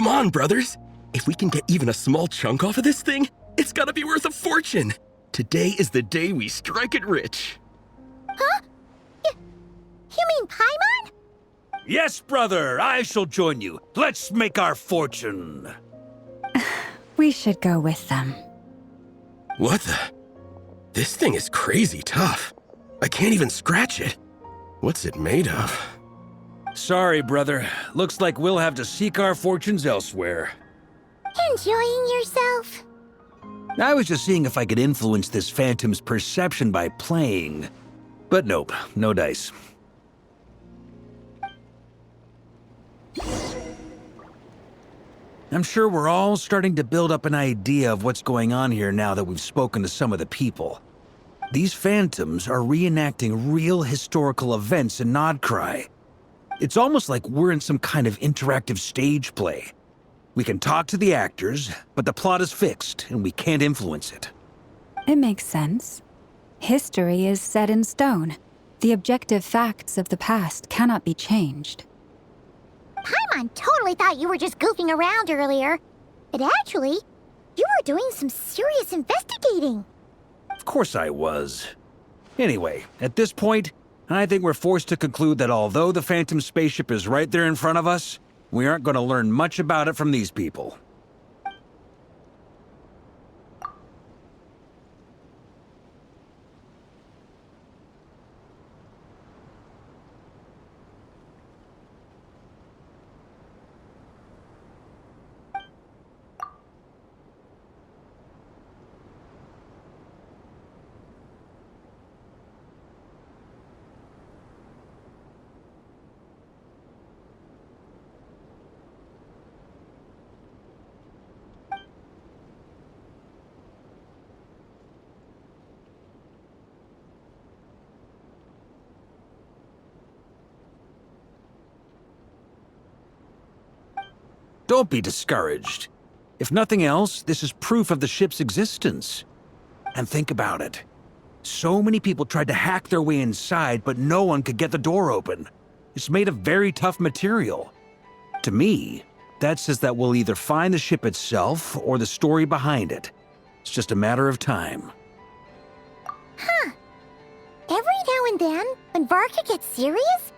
Come on, brothers. If we can get even a small chunk off of this thing, it's gotta be worth a fortune. Today is the day we strike it rich. Huh? You mean Paimon? Yes, brother, I shall join you. Let's make our fortune. We should go with them. What the? This thing is crazy tough. I can't even scratch it. What's it made of? Sorry, brother. Looks like we'll have to seek our fortunes elsewhere. Enjoying yourself? I was just seeing if I could influence this phantom's perception by playing. But nope, no dice. I'm sure we're all starting to build up an idea of what's going on here now that we've spoken to some of the people. These phantoms are reenacting real historical events in Nodcry. It's almost like we're in some kind of interactive stage play. We can talk to the actors, but the plot is fixed and we can't influence it. It makes sense. History is set in stone. The objective facts of the past cannot be changed. Paimon totally thought you were just goofing around earlier. But actually, you were doing some serious investigating. Of course I was. Anyway, at this point, I think we're forced to conclude that although the Phantom spaceship is right there in front of us, we aren't going to learn much about it from these people. Don't be discouraged. If nothing else, this is proof of the ship's existence. And think about it. So many people tried to hack their way inside, but no one could get the door open. It's made of very tough material. To me, that says that we'll either find the ship itself or the story behind it. It's just a matter of time. Huh. Every now and then, when Varka gets serious,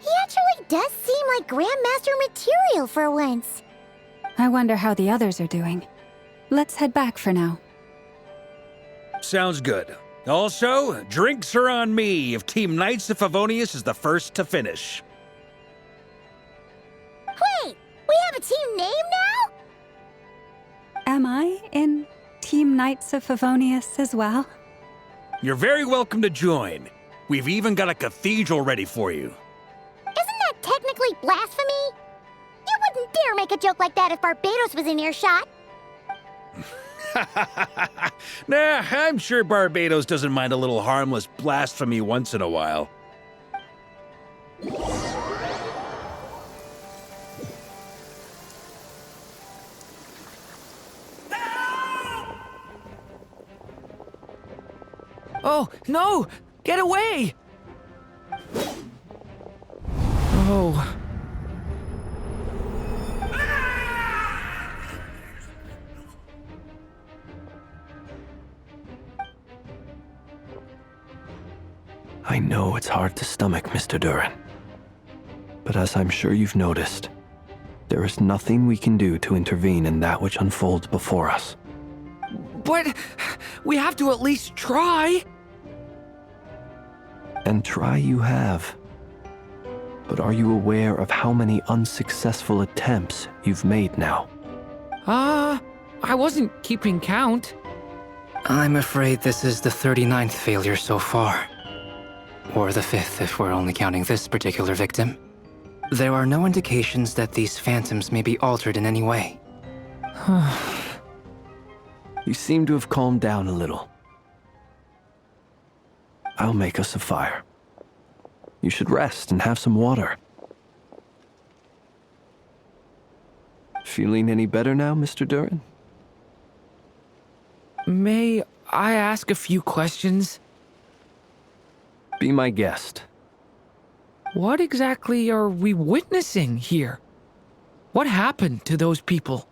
he actually does seem like Grandmaster material for once. I wonder how the others are doing. Let's head back for now. Sounds good. Also, drinks are on me if Team Knights of Favonius is the first to finish. Wait, we have a team name now? Am I in Team Knights of Favonius as well? You're very welcome to join. We've even got a cathedral ready for you. Isn't that technically blasphemy? You wouldn't dare make a joke like that if Barbados was in earshot. Nah, I'm sure Barbados doesn't mind a little harmless blasphemy once in a while. Oh, no! Get away! Oh. I know it's hard to stomach, Mr. Duran. But as I'm sure you've noticed, there is nothing we can do to intervene in that which unfolds before us. But we have to at least try. And try you have. But are you aware of how many unsuccessful attempts you've made now? I wasn't keeping count. I'm afraid this is the 39th failure so far. Or the 5th if we're only counting this particular victim. There are no indications that these phantoms may be altered in any way. You seem to have calmed down a little. I'll make us a fire. You should rest and have some water. Feeling any better now, Mr. Duran? May I ask a few questions? Be my guest. What exactly are we witnessing here? What happened to those people?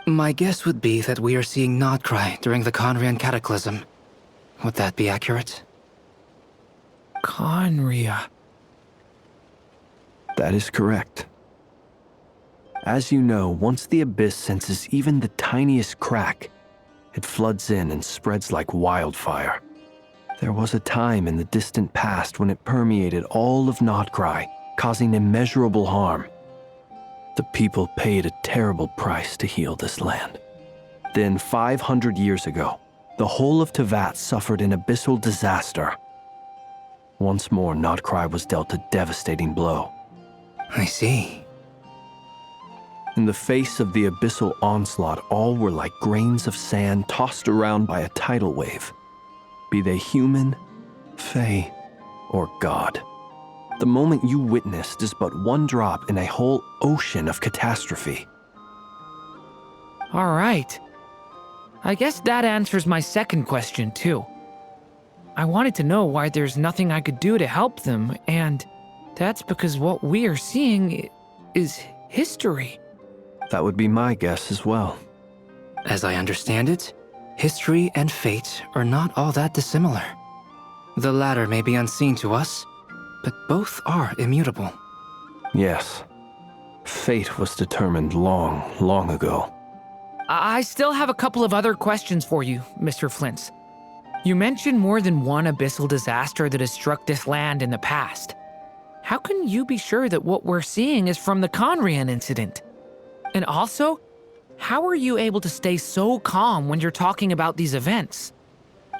My guess would be that we are seeing Nodcry during the Conrian Cataclysm. Would that be accurate? Conria. That is correct. As you know, once the Abyss senses even the tiniest crack, it floods in and spreads like wildfire. There was a time in the distant past when it permeated all of Nodcry, causing immeasurable harm. The people paid a terrible price to heal this land. Then, 500 years ago, the whole of Tevat suffered an abyssal disaster. Once more, Nodcry was dealt a devastating blow. I see. In the face of the abyssal onslaught, all were like grains of sand tossed around by a tidal wave, be they human, fae, or god. The moment you witnessed is but one drop in a whole ocean of catastrophe. All right. I guess that answers my second question, too. I wanted to know why there's nothing I could do to help them, and that's because what we are seeing is history. That would be my guess as well. As I understand it, history and fate are not all that dissimilar. The latter may be unseen to us, but both are immutable. Yes. Fate was determined long, long ago. I still have a couple of other questions for you, Mr. Flint's. You mentioned more than one abyssal disaster that has struck this land in the past. How can you be sure that what we're seeing is from the Conrian incident? And also, how are you able to stay so calm when you're talking about these events?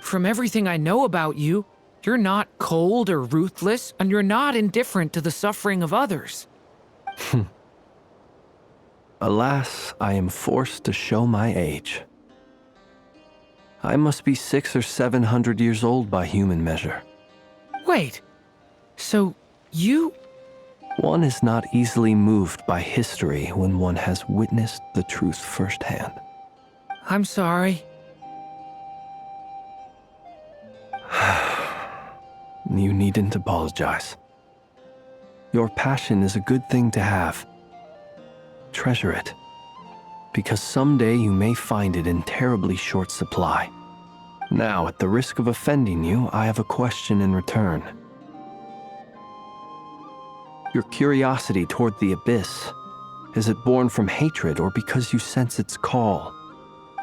From everything I know about you, you're not cold or ruthless, and you're not indifferent to the suffering of others. Alas, I am forced to show my age. I must be 600 or 700 years old by human measure. Wait, so you... One is not easily moved by history when one has witnessed the truth firsthand. I'm sorry. You needn't apologize. Your passion is a good thing to have. Treasure it, because someday you may find it in terribly short supply. Now, at the risk of offending you, I have a question in return. Your curiosity toward the Abyss, is it born from hatred or because you sense its call?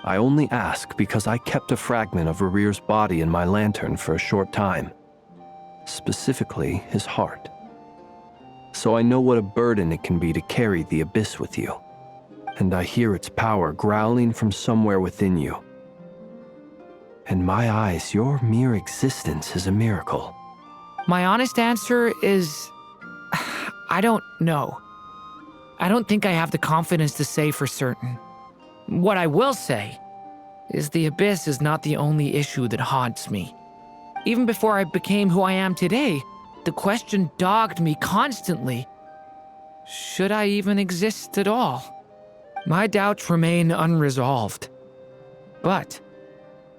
I only ask because I kept a fragment of Rarir's body in my lantern for a short time. Specifically, his heart. So I know what a burden it can be to carry the Abyss with you. And I hear its power growling from somewhere within you. In my eyes, your mere existence is a miracle. My honest answer is... I don't know. I don't think I have the confidence to say for certain. What I will say is the Abyss is not the only issue that haunts me. Even before I became who I am today, the question dogged me constantly. Should I even exist at all? My doubts remain unresolved. But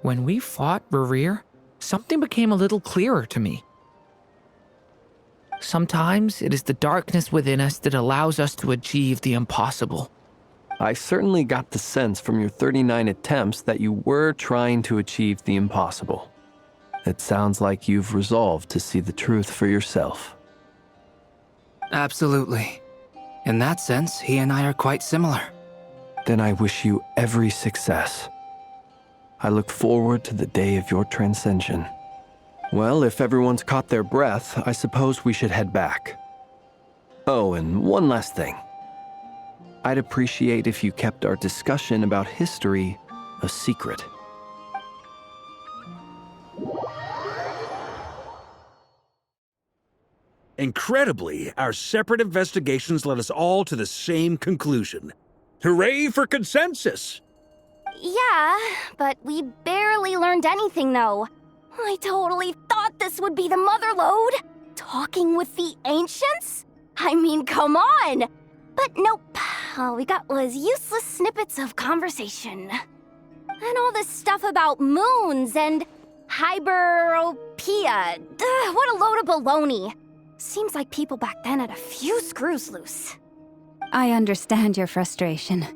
when we fought Rarir, something became a little clearer to me. Sometimes it is the darkness within us that allows us to achieve the impossible. I certainly got the sense from your 39 attempts that you were trying to achieve the impossible. It sounds like you've resolved to see the truth for yourself. Absolutely. In that sense, he and I are quite similar. Then I wish you every success. I look forward to the day of your transcension. Well, if everyone's caught their breath, I suppose we should head back. Oh, and one last thing. I'd appreciate if you kept our discussion about history a secret. Incredibly, our separate investigations led us all to the same conclusion. Hooray for consensus! Yeah, but we barely learned anything, though. I totally thought this would be the mother lode. Talking with the ancients? I mean, come on! But nope. All we got was useless snippets of conversation. And all this stuff about moons and hyperopia. What a load of baloney. Seems like people back then had a few screws loose. I understand your frustration.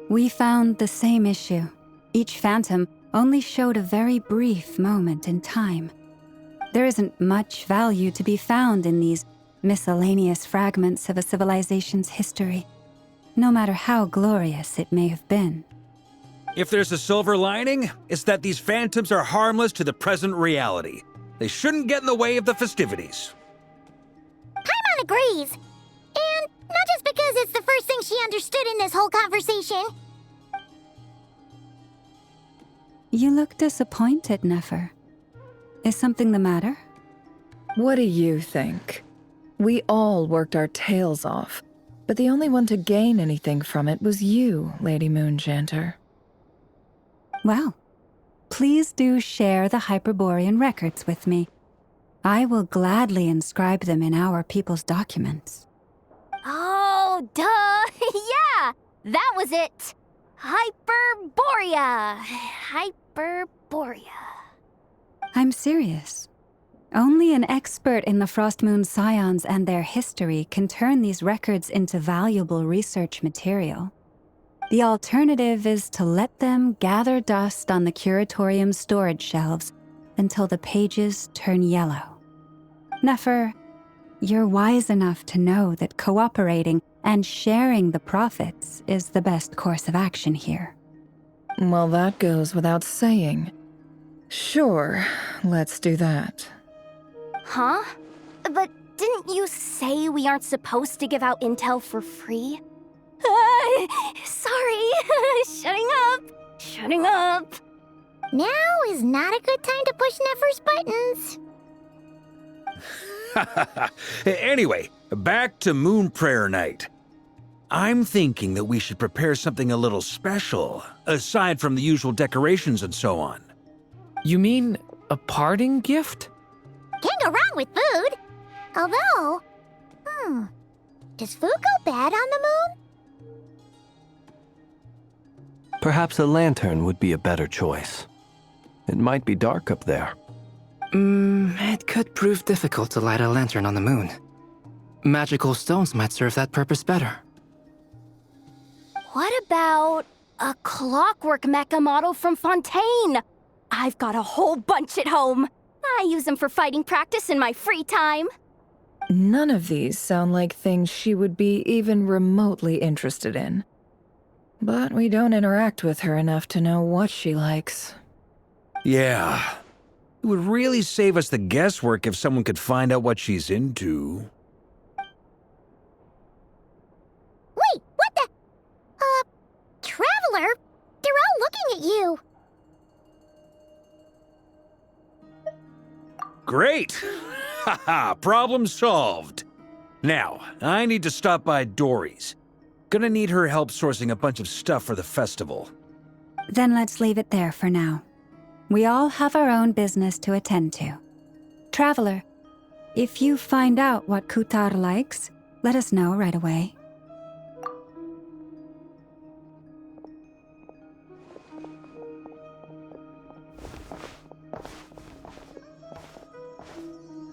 We found the same issue. Each phantom only showed a very brief moment in time. There isn't much value to be found in these miscellaneous fragments of a civilization's history, no matter how glorious it may have been. If there's a silver lining, it's that these phantoms are harmless to the present reality. They shouldn't get in the way of the festivities. Paimon agrees. And not just because it's the first thing she understood in this whole conversation. You look disappointed, Nefer. Is something the matter? What do you think? We all worked our tails off, but the only one to gain anything from it was you, Lady Moonjanter. Well, please do share the Hyperborean records with me. I will gladly inscribe them in our people's documents. Oh, duh! Yeah! That was it! Hyperborea! Hyperborea. I'm serious. Only an expert in the Frostmoon Scions and their history can turn these records into valuable research material. The alternative is to let them gather dust on the Curatorium's storage shelves until the pages turn yellow. Nefer, you're wise enough to know that cooperating and sharing the profits is the best course of action here. Well, that goes without saying. Sure, let's do that. Huh? But didn't you say we aren't supposed to give out intel for free? Sorry. Shutting up. Now is not a good time to push Nefer's buttons. Anyway, back to Moon Prayer Night. I'm thinking that we should prepare something a little special, aside from the usual decorations and so on. You mean a parting gift? Can't go wrong with food. Although, does food go bad on the moon? Perhaps a lantern would be a better choice. It might be dark up there. It could prove difficult to light a lantern on the moon. Magical stones might serve that purpose better. What about a clockwork mecha model from Fontaine? I've got a whole bunch at home. I use them for fighting practice in my free time. None of these sound like things she would be even remotely interested in. But we don't interact with her enough to know what she likes. Yeah. It would really save us the guesswork if someone could find out what she's into. Wait, what the? Traveler? They're all looking at you. Great! Haha, problem solved. Now, I need to stop by Dory's. Gonna need her help sourcing a bunch of stuff for the festival. Then let's leave it there for now. We all have our own business to attend to. Traveler, if you find out what Kutar likes, let us know right away.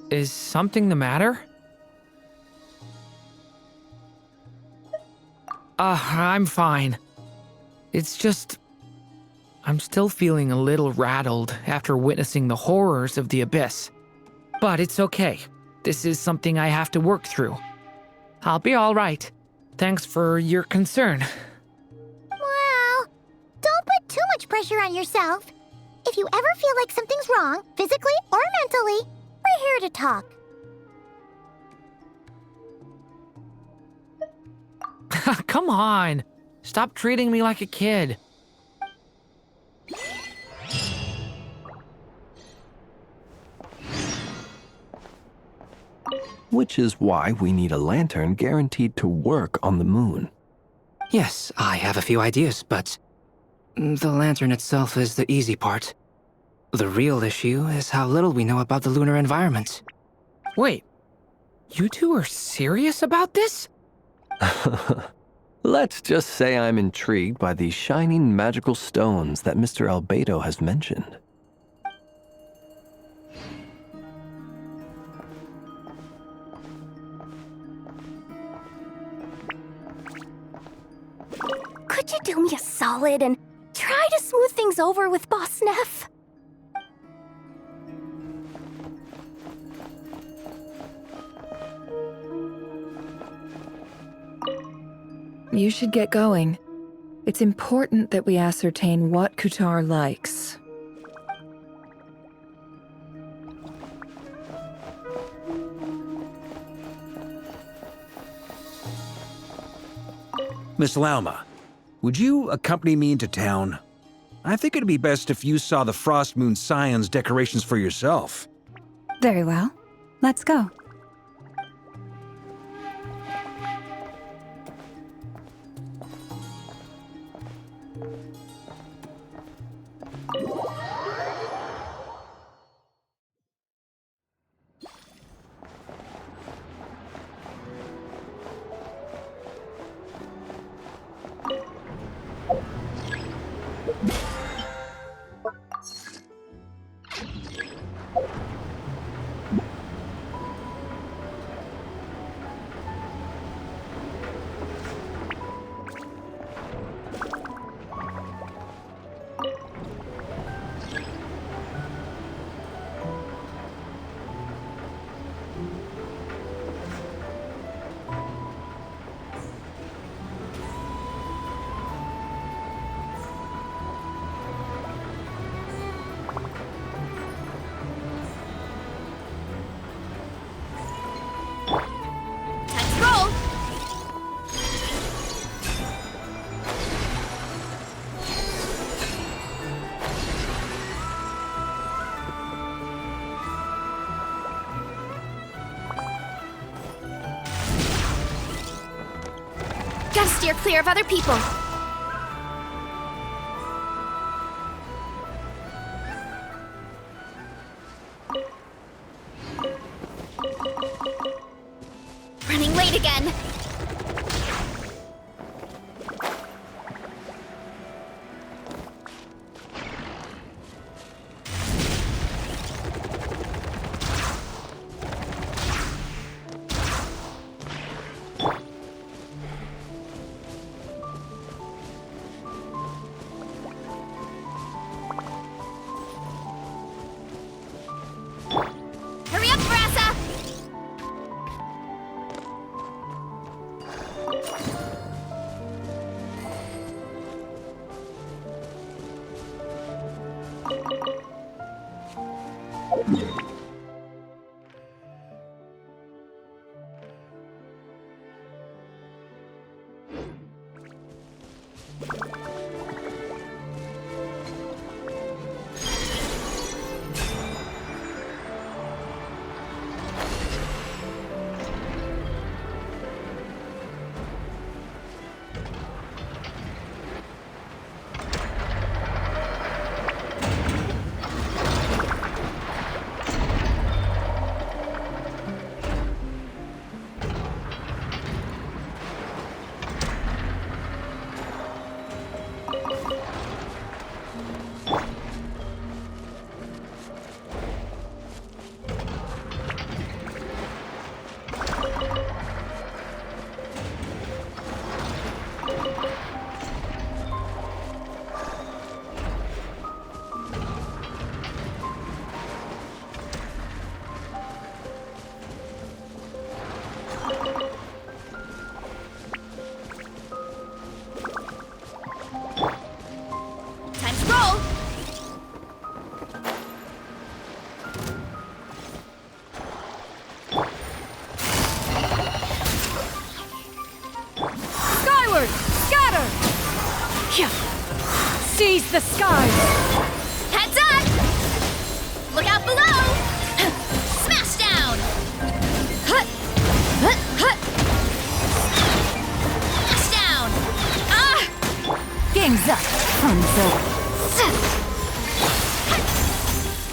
Is something the matter? I'm fine. It's just... I'm still feeling a little rattled after witnessing the horrors of the Abyss. But it's okay. This is something I have to work through. I'll be all right. Thanks for your concern. Well, don't put too much pressure on yourself. If you ever feel like something's wrong, physically or mentally, we're here to talk. Come on. Stop treating me like a kid. Which is why we need a lantern guaranteed to work on the moon. Yes, I have a few ideas, but the lantern itself is the easy part. The real issue is how little we know about the lunar environment. Wait, you two are serious about this? Let's just say I'm intrigued by these shining magical stones that Mr. Albedo has mentioned. solid and try to smooth things over with Boss Neff. You should get going. It's important that we ascertain what Kutar likes. Miss Lalma, would you accompany me into town? I think it'd be best if you saw the Frost Moon Scion's decorations for yourself. Very well. Let's go. Gotta steer clear of other people. Running late again. Hurry up, Brassa! Time to roll! Skyward! Scatter! Yeah. Seize the skies! Heads up! Look out below! Smash down! Hut! Hut! Hut! Smash down! Ah! Game's up, Hanzo.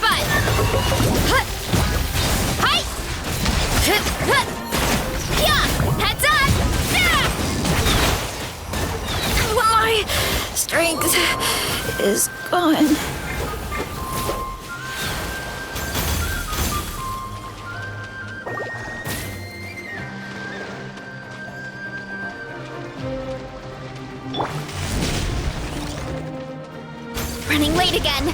But! Hut! Hi! Hut! Hut! Yeah! Heads up! Yeah! My strength is gone. again.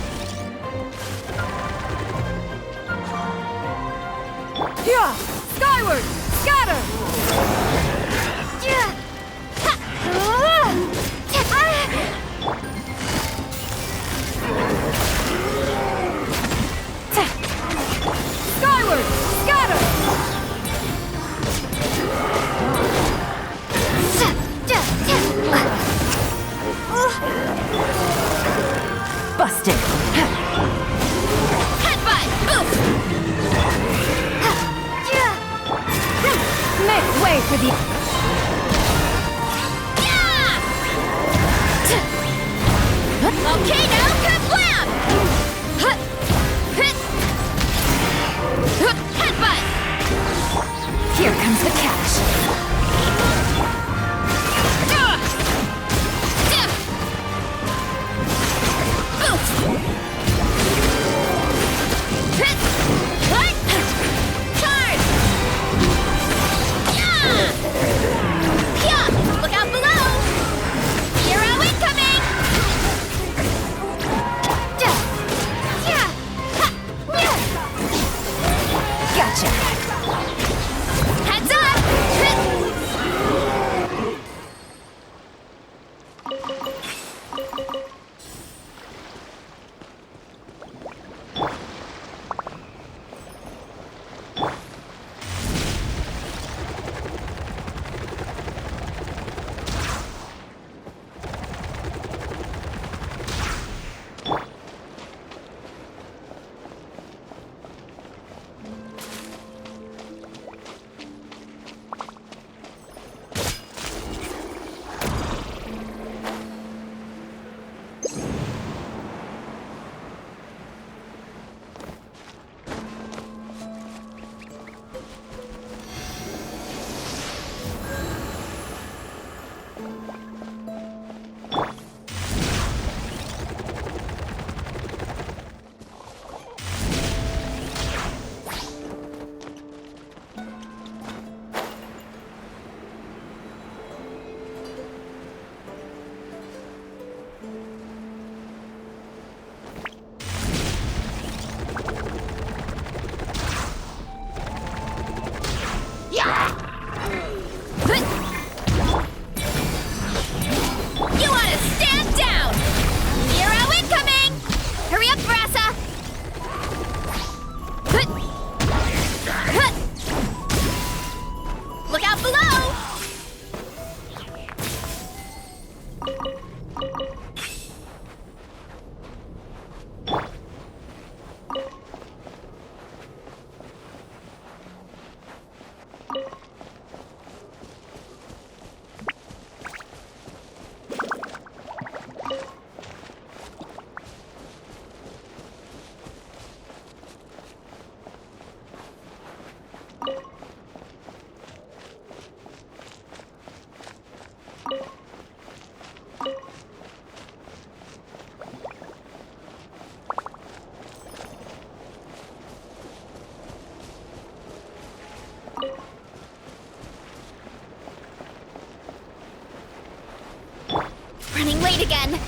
Yeah! Skyward! Scatter! Yeah. Ha. Skyward! Scatter! Busted! Headbutt! Oof! Make way for the... Okay, now kablam! Headbutt! Here comes the catch. Charge! Yeah! Look out below! Hero incoming! Gotcha! Heads up! You ought to stand down! Hero incoming! Hurry up, Brassa! Look out below! Running late again.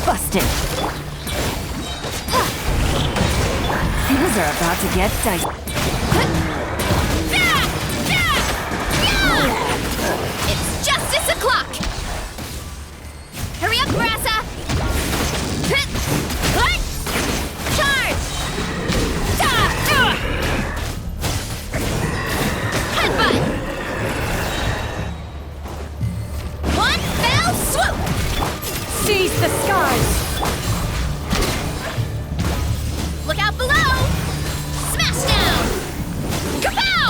Busted! Things are about to get dicey. It's justice o'clock! Hurry up, Brassa! Charge! Headbutt! One fell swoop! Seize the skies! Look out below! Smash down! Kapow!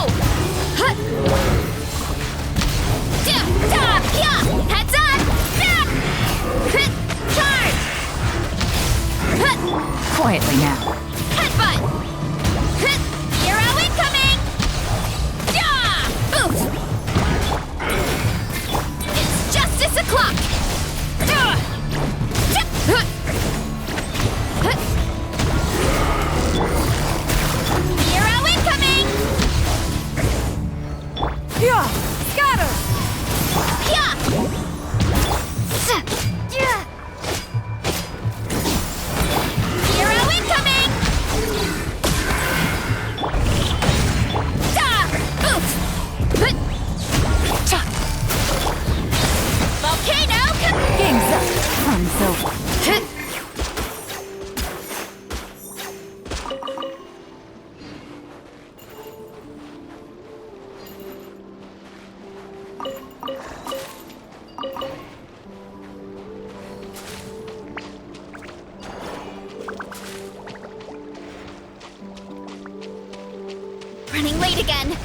Running late again.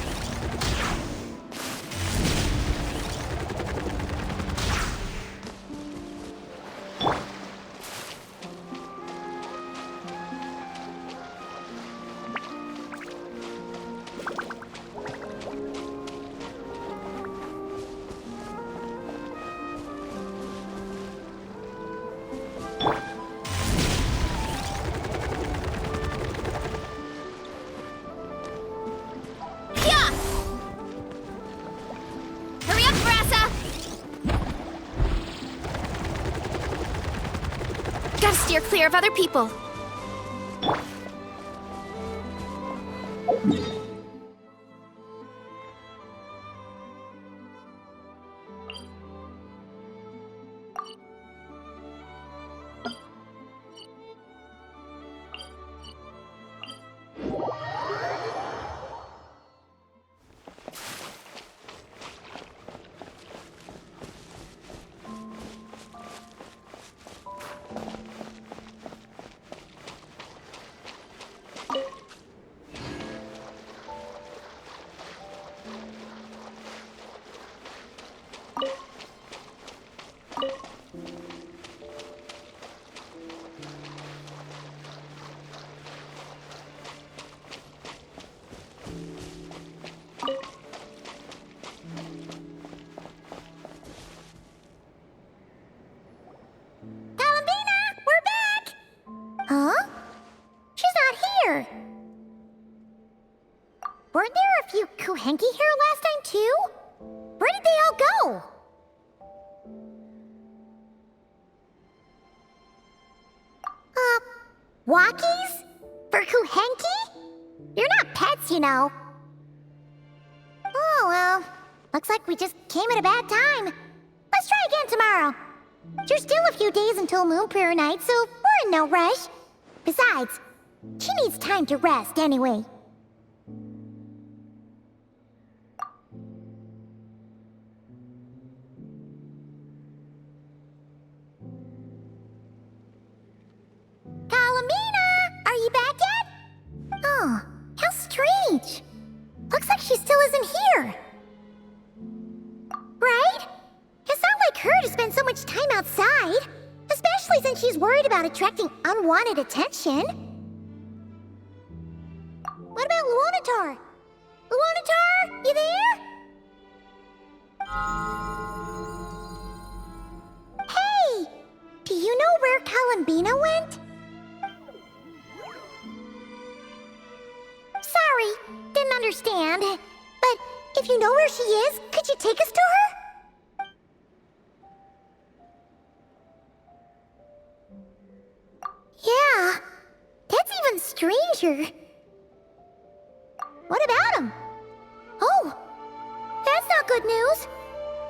Yeah! Hurry up, Brassa! Gotta steer clear of other people. Columbina, we're back! Huh? She's not here. Weren't there a few Kuhenki here last time, too? Where did they all go? Walkies? For Kuhenki? You're not pets, you know. Oh, well. Looks like we just came at a bad time. Let's try again tomorrow. There's still a few days until Moon Prayer Night, so we're in no rush. Besides, she needs time to rest anyway. Columbina! Are you back yet? Oh, how strange. Looks like she still isn't here. Right? It's not like her to spend so much time outside, especially since she's worried about attracting unwanted attention. What about Luonatar? Luonatar, you there? Hey! Do you know where Columbina went? Sorry, didn't understand. But if you know where she is, could you take us to her? Yeah, that's even stranger. What about him? Oh, that's not good news.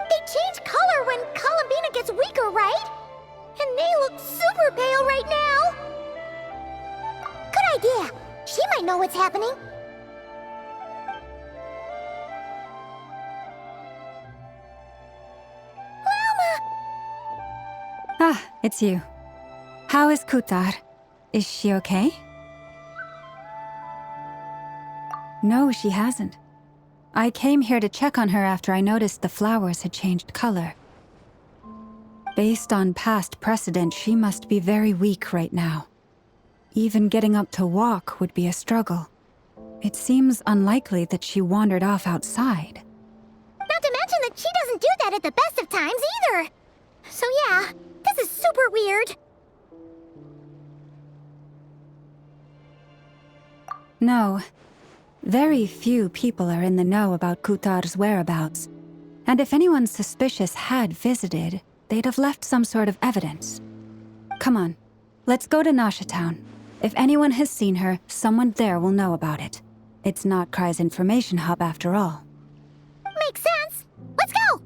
They change color when Columbina gets weaker, right? And they look super pale right now. Good idea. She might know what's happening. Ah, it's you. How is Kutar? Is she okay? No, she hasn't. I came here to check on her after I noticed the flowers had changed color. Based on past precedent, she must be very weak right now. Even getting up to walk would be a struggle. It seems unlikely that she wandered off outside. Not to mention that she doesn't do that at the best of times either. So yeah, this is super weird. No. Very few people are in the know about Kutar's whereabouts. And if anyone suspicious had visited, they'd have left some sort of evidence. Come on, let's go to Nasha Town. If anyone has seen her, someone there will know about it. It's not Kry's information hub after all. Makes sense. Let's go!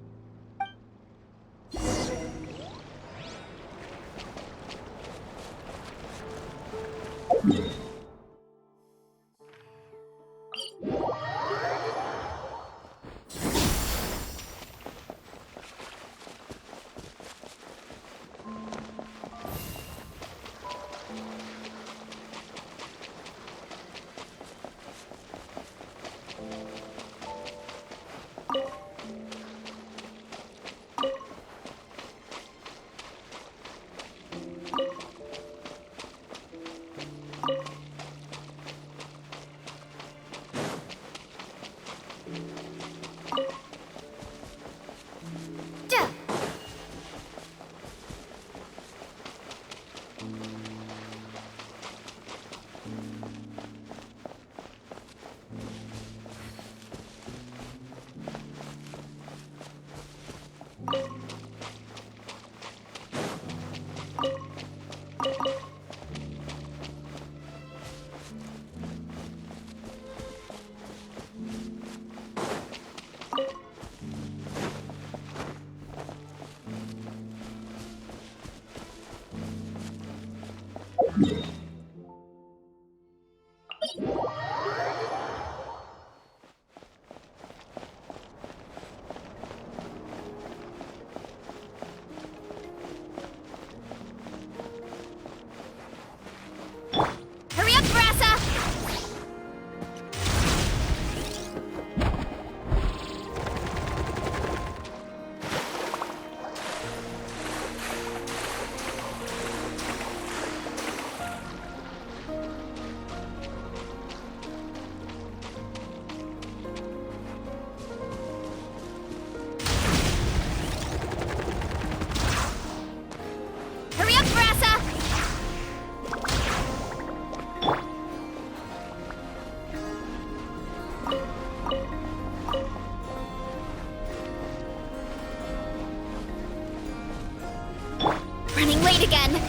Running late again.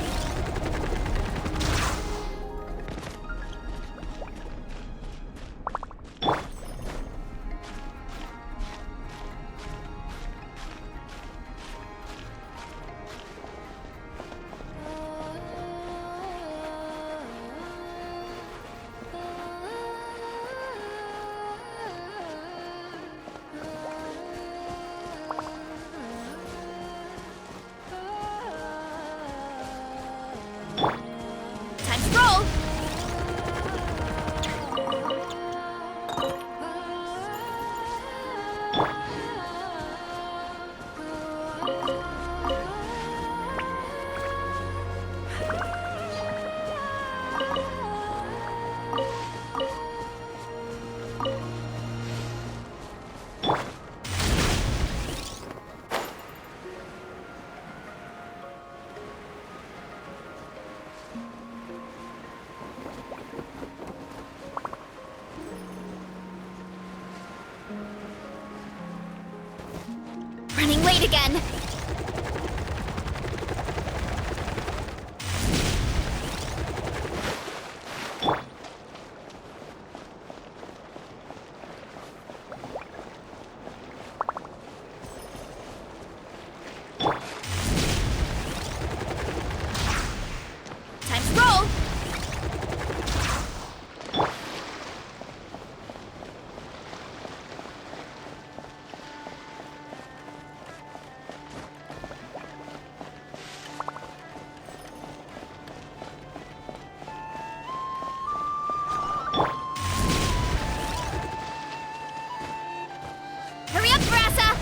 Time to roll! Running late again. Time to roll! Hurry up, Brassa!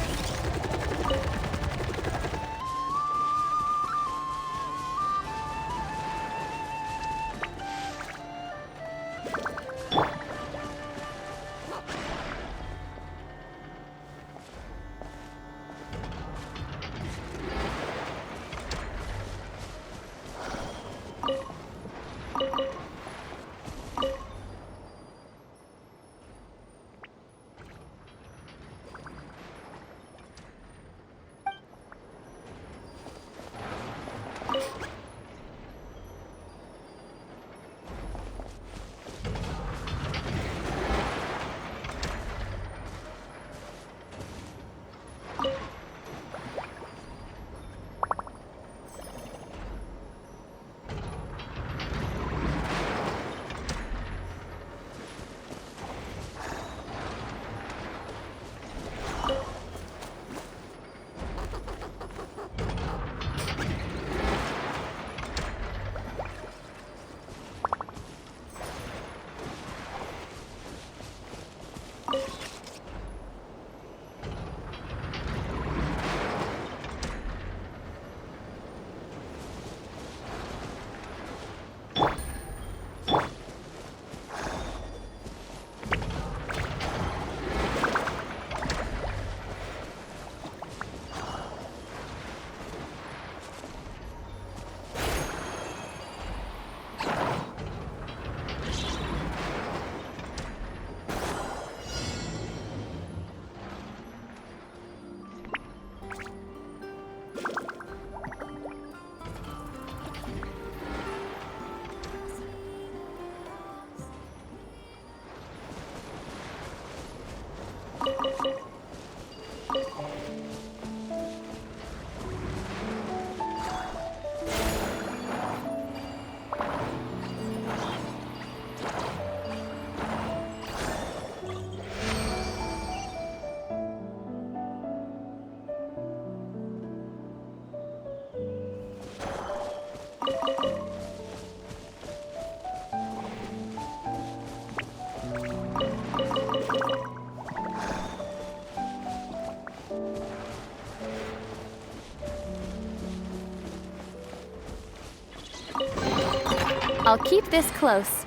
I'll keep this close.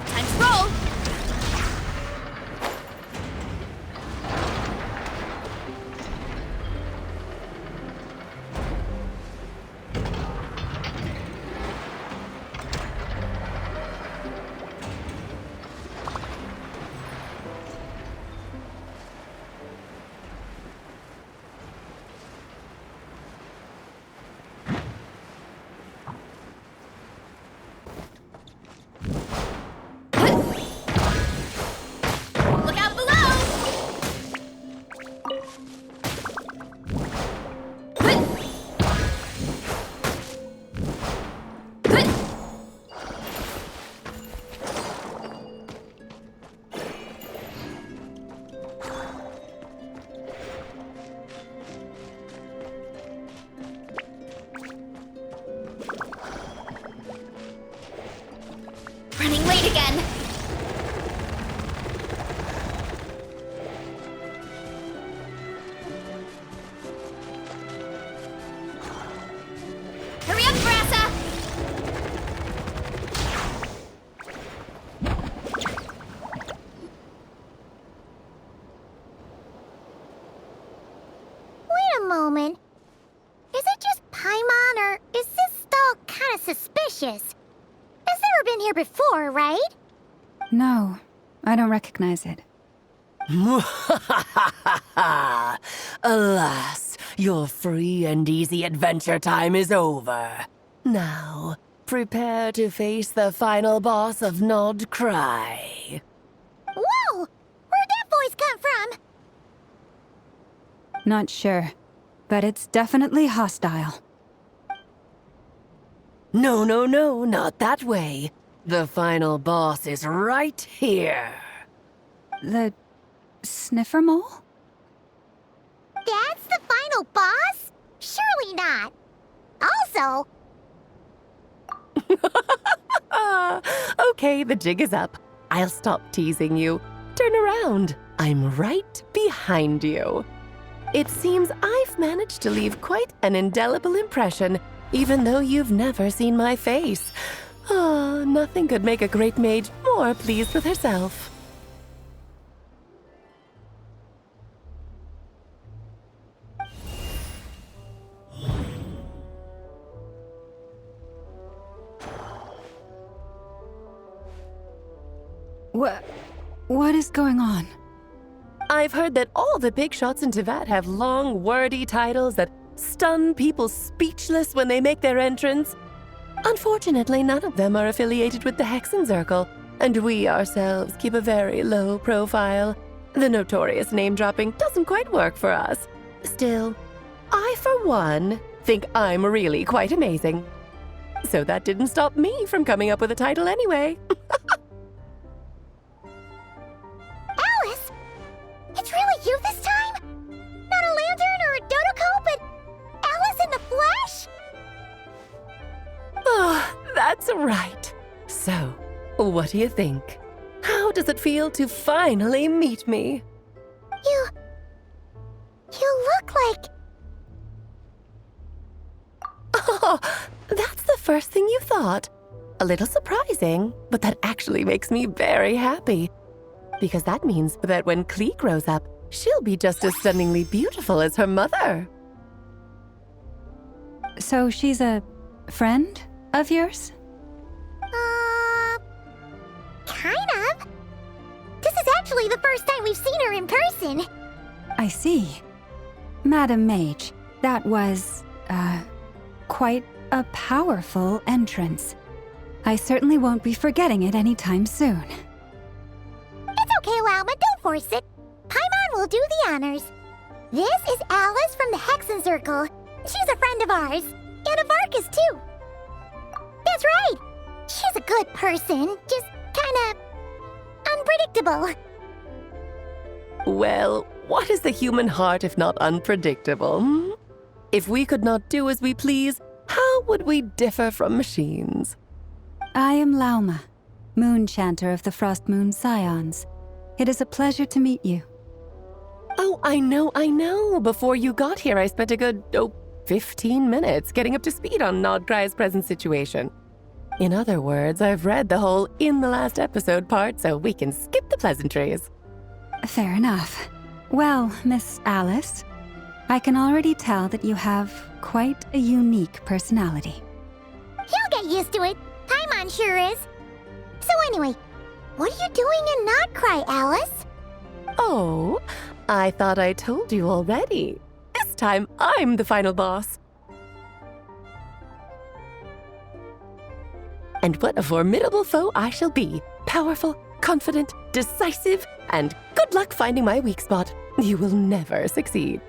Time to roll! Running late again. Hurry up, Brassa! Wait a moment. Is it just Paimon, or is this stall kind of suspicious? It's never been here before, right? No, I don't recognize it. Alas, your free and easy adventure time is over. Now, prepare to face the final boss of Nod Cry. Whoa! Where'd that voice come from? Not sure, but it's definitely hostile. No, no, no, not that way. The final boss is right here. The sniffer mole? That's the final boss? Surely not. Also, Okay, the jig is up. I'll stop teasing you. Turn around. I'm right behind you. It seems I've managed to leave quite an indelible impression, even though you've never seen my face. Ah, nothing could make a great mage more pleased with herself. What is going on? I've heard that all the big shots in Teyvat have long, wordy titles that stun people speechless when they make their entrance. Unfortunately, none of them are affiliated with the Hexen Circle, and we ourselves keep a very low profile. The notorious name-dropping doesn't quite work for us. Still, I, for one, think I'm really quite amazing. So that didn't stop me from coming up with a title anyway. Alice! It's really you this time? Not a lantern or a Dodoko, but Alice in the flesh? Oh, that's right. So, what do you think? How does it feel to finally meet me? You look like... Oh, that's the first thing you thought. A little surprising, but that actually makes me very happy. Because that means that when Klee grows up, she'll be just as stunningly beautiful as her mother. So she's a friend of yours? Kind of. This is actually the first time we've seen her in person. I see. Madam Mage, that was, quite a powerful entrance. I certainly won't be forgetting it anytime soon. It's okay, Lauma, don't force it. Paimon will do the honors. This is Alice from the Hexen Circle. She's a friend of ours. And of Arcus, too. That's right. She's a good person, just kinda unpredictable. Well, what is the human heart if not unpredictable? Hmm? If we could not do as we please, how would we differ from machines? I am Lauma, Moon Chanter of the Frost Moon Scions. It is a pleasure to meet you. Oh, I know. Before you got here, I spent a good, 15 minutes getting up to speed on Nodcry's present situation. In other words, I've read the whole in the last episode part, so we can skip the pleasantries. Fair enough. Well, Miss Alice, I can already tell that you have quite a unique personality. He'll get used to it. Paimon sure is. So anyway, what are you doing in Nodcry, Alice? Oh, I thought I told you already. This time, I'm the final boss. And what a formidable foe I shall be. Powerful, confident, decisive, and good luck finding my weak spot. You will never succeed.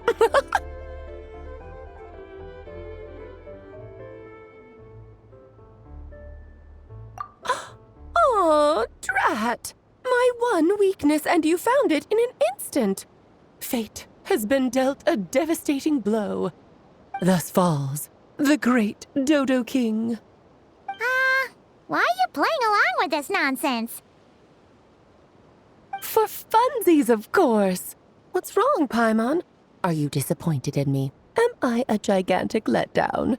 Oh, drat! My one weakness, and you found it in an instant. Fate has been dealt a devastating blow. Thus falls the great Dodo King. Why are you playing with this nonsense? For funsies, of course. What's wrong, Paimon? Are you disappointed in me? Am I a gigantic letdown?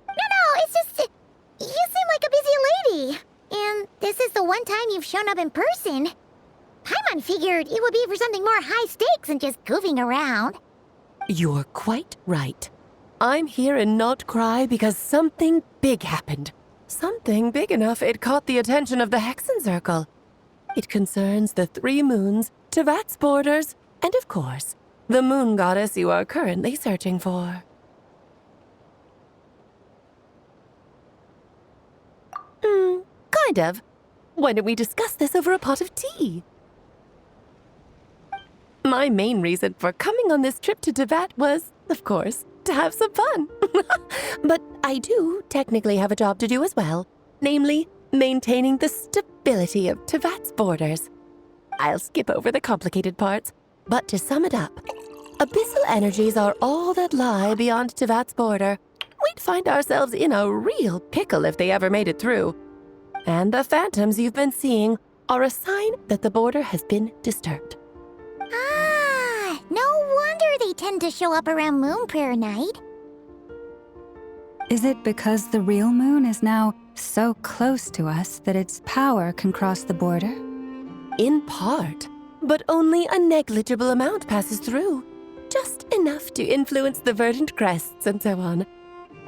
No, it's just... You seem like a busy lady. And this is the one time you've shown up in person. Paimon figured it would be for something more high stakes than just goofing around. You're quite right. I'm here in Not Cry because something big happened. Something big enough it caught the attention of the Hexen Circle. It concerns the 3 moons, Tevat's borders, and of course, the moon goddess you are currently searching for. Kind of. Why don't we discuss this over a pot of tea? My main reason for coming on this trip to Tevat was, of course, to have some fun. But I do technically have a job to do as well, namely, maintaining the stability of Tevat's borders. I'll skip over the complicated parts, but to sum it up, abyssal energies are all that lie beyond Tevat's border. We'd find ourselves in a real pickle if they ever made it through. And the phantoms you've been seeing are a sign that the border has been disturbed. Ah, no wonder they tend to show up around Moon Prayer Night. Is it because the real moon is now so close to us that its power can cross the border? In part, but only a negligible amount passes through. Just enough to influence the verdant crests and so on.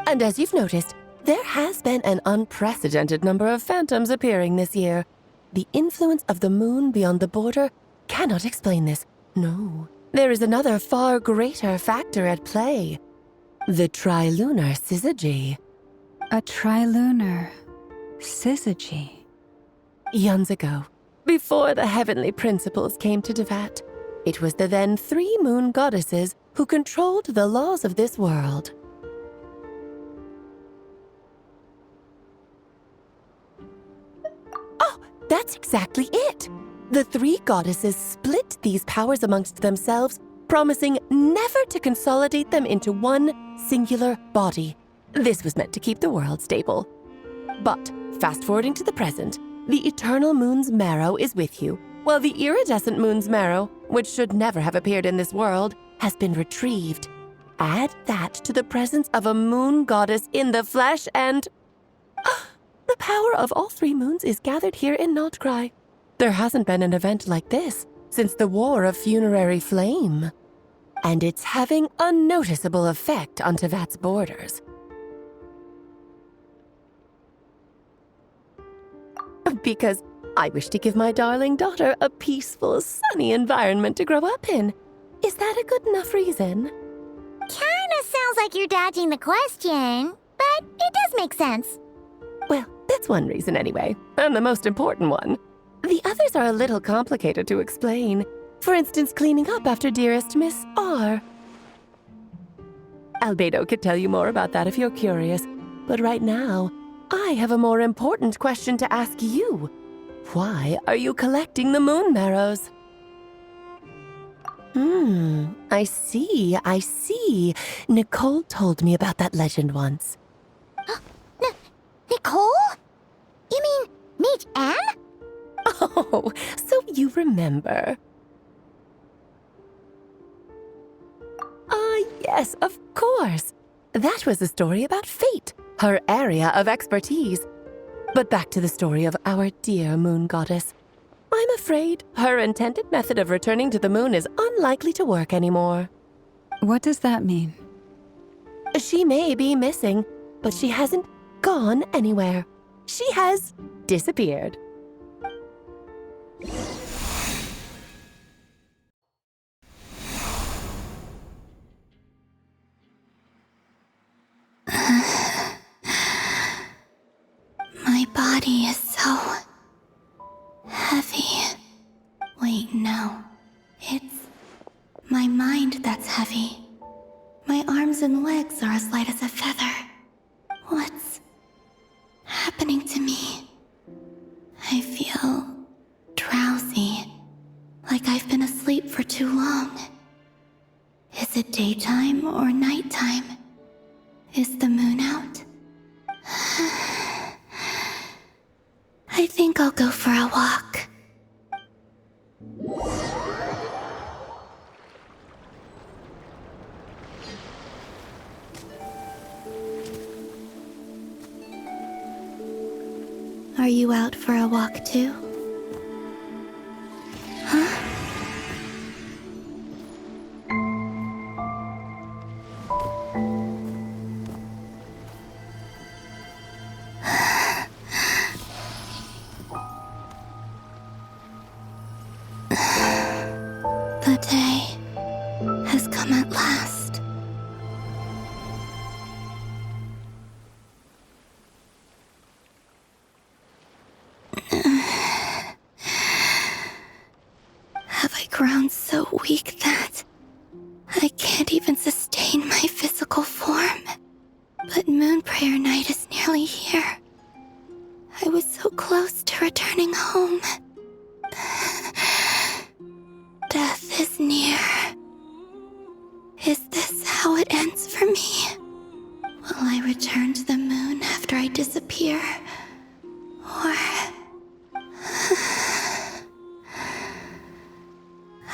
And as you've noticed, there has been an unprecedented number of phantoms appearing this year. The influence of the moon beyond the border cannot explain this. No, there is another far greater factor at play. The trilunar syzygy. A trilunar syzygy. Eons ago, before the heavenly principles came to Tevat, it was the then 3 moon goddesses who controlled the laws of this world. Oh, that's exactly it! The 3 goddesses split these powers amongst themselves, promising never to consolidate them into one singular body. This was meant to keep the world stable. But, fast-forwarding to the present, the eternal moon's marrow is with you, while the iridescent moon's marrow, which should never have appeared in this world, has been retrieved. Add that to the presence of a moon goddess in the flesh and... the power of all 3 moons is gathered here in Not Cry. There hasn't been an event like this since the War of Funerary Flame. And it's having a noticeable effect on Tevat's borders. Because I wish to give my darling daughter a peaceful, sunny environment to grow up in. Is that a good enough reason? Kinda sounds like you're dodging the question, but it does make sense. Well, that's one reason anyway, and the most important one. The others are a little complicated to explain. For instance, cleaning up after dearest Miss R. Albedo could tell you more about that if you're curious, but right now, I have a more important question to ask you. Why are you collecting the moon marrows? I see. Nicole told me about that legend once. Nicole? You mean Mage Anne? Oh, so you remember. Yes, of course. That was a story about fate, her area of expertise. But back to the story of our dear moon goddess. I'm afraid her intended method of returning to the moon is unlikely to work anymore. What does that mean? She may be missing, but she hasn't gone anywhere. She has disappeared. My body is so heavy. Wait, no. It's my mind that's heavy. My arms and legs are as light as a feather. What's happening to me? I feel drowsy, like I've been asleep for too long. Is it daytime or nighttime? Is the moon out? I think I'll go for a walk. Are you out for a walk too? Huh? The day has come at last. Have I grown so weak that I can't even sustain my physical form? But Moon Prayer Night is nearly here. I was so close to returning home. Death is near. Is this how it ends for me? Will I return to the moon after I disappear? Or...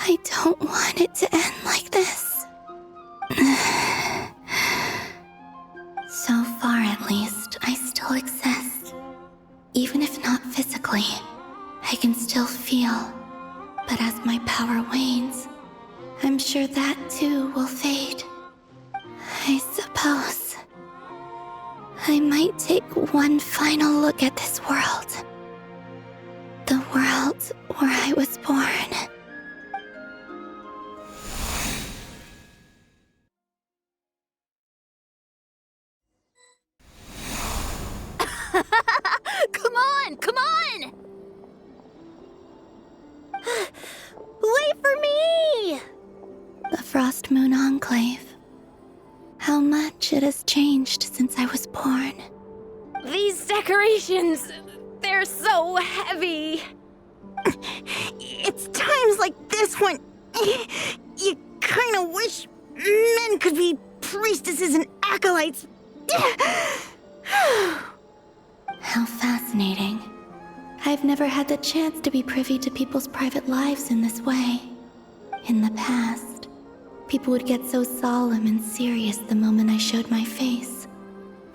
I don't want it to end like this. So far, at least, I still exist. Even if not physically, I can still feel. But as my power wanes, I'm sure that too will fade. I suppose I might take one final look at this world. The world where I was born. Come on! Come on! Wait for me! The Frost Moon Enclave. How much it has changed since I was born. These decorations, they're so heavy. It's times like this when you kind of wish men could be priestesses and acolytes. How fascinating. I've never had the chance to be privy to people's private lives in this way. In the past, people would get so solemn and serious the moment I showed my face.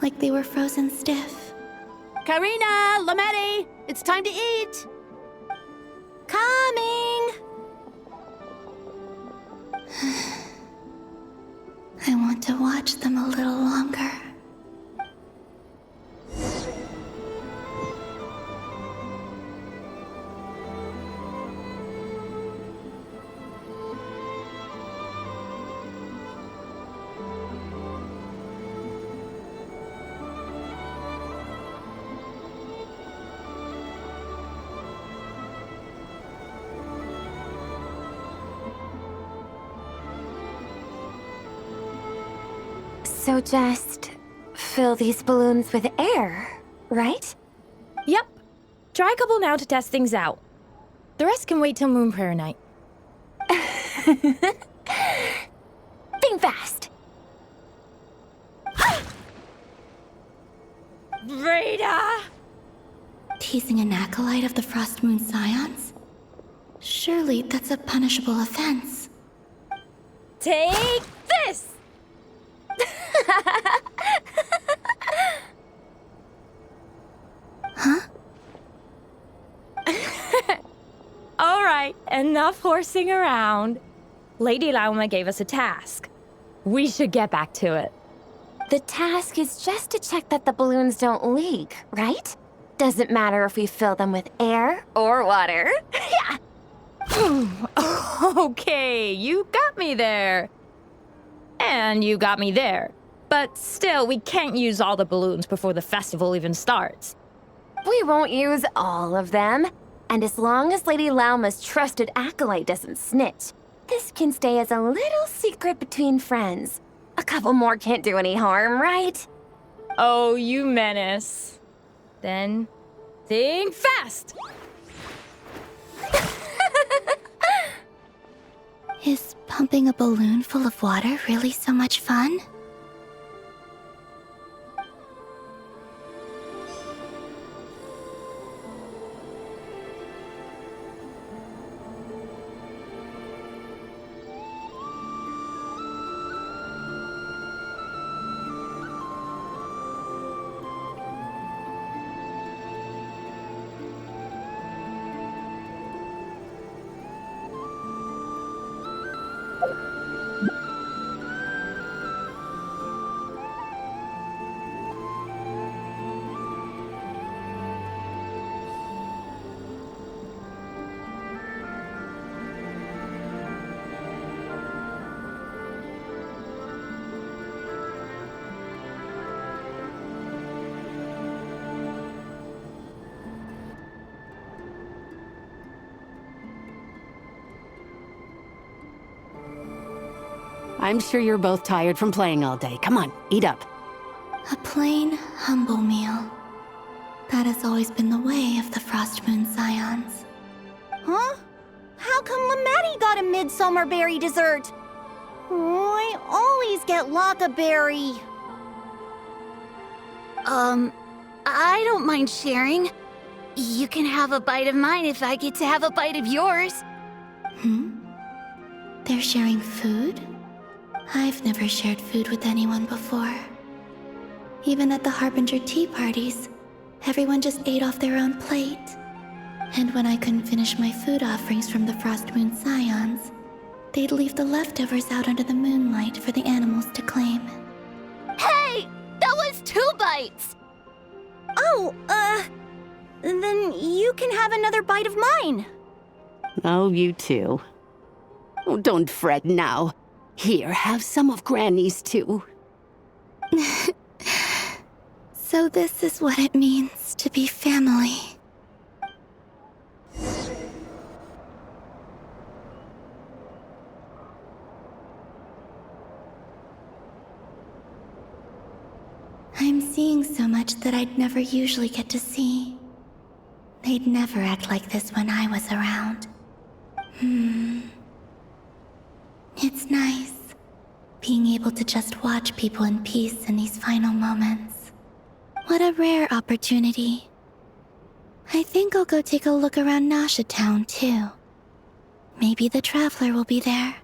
Like they were frozen stiff. Karina, Lametti, it's time to eat. Coming! I want to watch them a little longer. So just fill these balloons with air, right? Yep. Try a couple now to test things out. The rest can wait till Moon Prayer Night. Think fast. Rita! Teasing an acolyte of the Frost Moon Scions? Surely that's a punishable offense. Take this! Huh? All right, enough horsing around. Lady Lauma gave us a task. We should get back to it. The task is just to check that the balloons don't leak, right? Doesn't matter if we fill them with air or water. Yeah. Okay, you got me there. And you got me there. But still, we can't use all the balloons before the festival even starts. We won't use all of them. And as long as Lady Lauma's trusted acolyte doesn't snitch, this can stay as a little secret between friends. A couple more can't do any harm, right? Oh, you menace. Then, think fast! Is pumping a balloon full of water really so much fun? I'm sure you're both tired from playing all day. Come on, eat up. A plain, humble meal. That has always been the way of the Frost Moon Scions. Huh? How come Lametti got a midsummer berry dessert? Oh, I always get Lockaberry. I don't mind sharing. You can have a bite of mine if I get to have a bite of yours. They're sharing food? I've never shared food with anyone before. Even at the Harbinger tea parties, everyone just ate off their own plate. And when I couldn't finish my food offerings from the Frost Moon Scions, they'd leave the leftovers out under the moonlight for the animals to claim. Hey! That was 2 bites! Oh, then you can have another bite of mine. Oh, you too. Oh, don't fret now. Here, have some of Granny's too. So this is what it means to be family. I'm seeing so much that I'd never usually get to see. They'd never act like this when I was around. It's nice, being able to just watch people in peace in these final moments. What a rare opportunity. I think I'll go take a look around Nasha Town, too. Maybe the Traveler will be there.